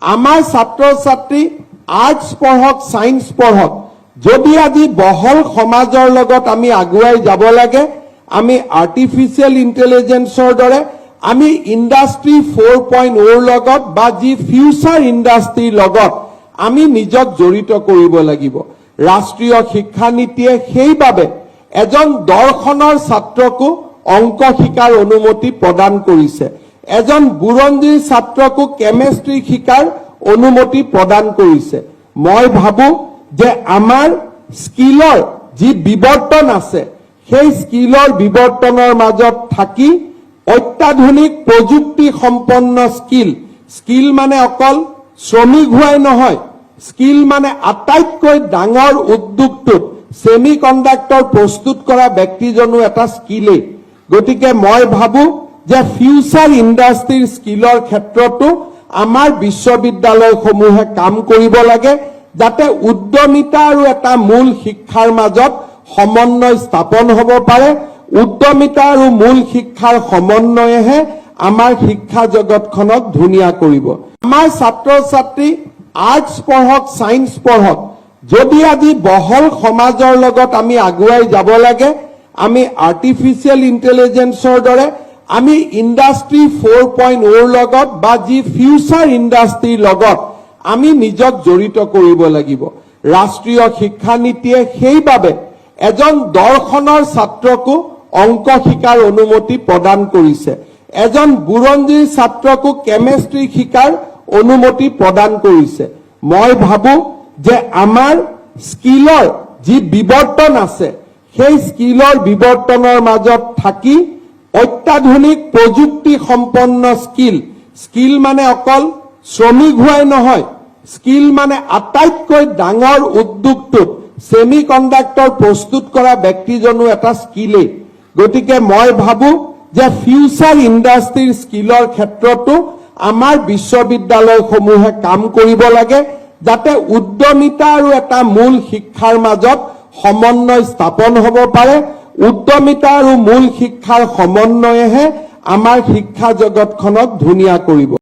আমাৰ ছাত্ৰ ছাত্ৰী আৰ্টছ পঢ়ক সায়েন্স পঢ়ক যদি আজি বহল সমাজৰ লগত আমি আগুৱাই যাব লাগে আমি আৰ্টিফিশিয়াল ইন্টেলিজেন্সৰ দৰে আমি ইন্ডাষ্ট্ৰি 4.0 লগত বা যি ফিউচাৰ ইন্ডাষ্ট্ৰিৰ লগত আমি নিজক জড়িত কৰিব লাগিব ৰাষ্ট্ৰীয় শিক্ষা নীতিয়ে সেইভাবে এজন দৰ্শনৰ ছাত্ৰকো অংক শিকাৰ অনুমতি প্ৰদান কৰিছে এজন বুৰঞ্জীৰ ছাত্ৰকো কেমিষ্ট্ৰি শিকাৰ অনুমতি প্ৰদান কৰিছে মই ভাবো যে আমাৰ স্কিলৰ যি বিবৰ্তন আছে সেই স্কিলৰ বিবৰ্তনৰ মাজত থাকি অত্যাধুনিক প্ৰযুক্তি সম্পন্ন স্কিল মানে অকল শ্ৰমিক হোৱাই নহয় স্কিল মানে আটাইতকৈ ডাঙৰ উদ্যোগটোত সেমিকন্ডাক্টৰ প্ৰস্তুত কৰা ব্যক্তিজনো এটা স্কিলেই গতিকে মই ভাবো যে ফিউচাৰ ইন্ডাষ্ট্ৰিৰ স্কিলৰ ক্ষেত্ৰতো আমাৰ বিশ্ববিদ্যালয়সমূহে কাম কৰিব লাগে যাতে উদ্যমিতা আৰু এটা মূল শিক্ষাৰ মাজত সমন্বয় স্থাপন হ'ব পাৰে উদ্যমিতা আৰু মূল শিক্ষাৰ সমন্বয়েহে আমাৰ শিক্ষা জগতখনক ধুনীয়া কৰিব আমাৰ ছাত্ৰ ছাত্ৰী আৰ্টছ পঢ়ক সায়েন্স পঢ়ক যদি আজি বহল সমাজৰ লগত আমি আগুৱাই যাব লাগে আমি আৰ্টিফিশিয়াল ইন্টেলিজেন্সৰ দৰে আমি ইন্ডাষ্ট্ৰি 4.0 লগত বা যি ফিউচাৰ ইন্ডাষ্ট্ৰিৰ লগত আমি নিজক জড়িত কৰিব লাগিব ৰাষ্ট্ৰীয় শিক্ষা নীতিয়ে সেইভাবে এজন দৰ্শনৰ ছাত্ৰকো অংক শিকাৰ অনুমতি প্ৰদান কৰিছে এজন বুৰঞ্জীৰ ছাত্ৰকো কেমিষ্ট্ৰি শিকাৰ অনুমতি প্ৰদান কৰিছে মই ভাবো যে আমাৰ স্কিলৰ যি বিবৰ্তন আছে সেই স্কিলৰ বিবৰ্তনৰ মাজত থাকি অত্যাধুনিক প্ৰযুক্তি সম্পন্ন স্কিল মানে অকল শ্ৰমিক হোৱাই নহয় স্কিল মানে আটাইতকৈ ডাঙৰ উদ্যোগটোত সেমিকন্ডাক্টৰ প্ৰস্তুত কৰা ব্যক্তিজনো এটা স্কিলেই গতিকে মই ভাবো যে ফিউচাৰ ইন্ডাষ্ট্ৰিৰ স্কিলৰ ক্ষেত্ৰতো আমাৰ বিশ্ববিদ্যালয়সমূহে কাম কৰিব লাগে যাতে উদ্যমিতা আৰু এটা মূল শিক্ষাৰ মাজত সমন্বয় স্থাপন হ'ব পাৰে উদ্যমিতা আৰু মূল শিক্ষাৰ সমন্বয়েহে আমাৰ শিক্ষা জগতখনক ধুনীয়া কৰিব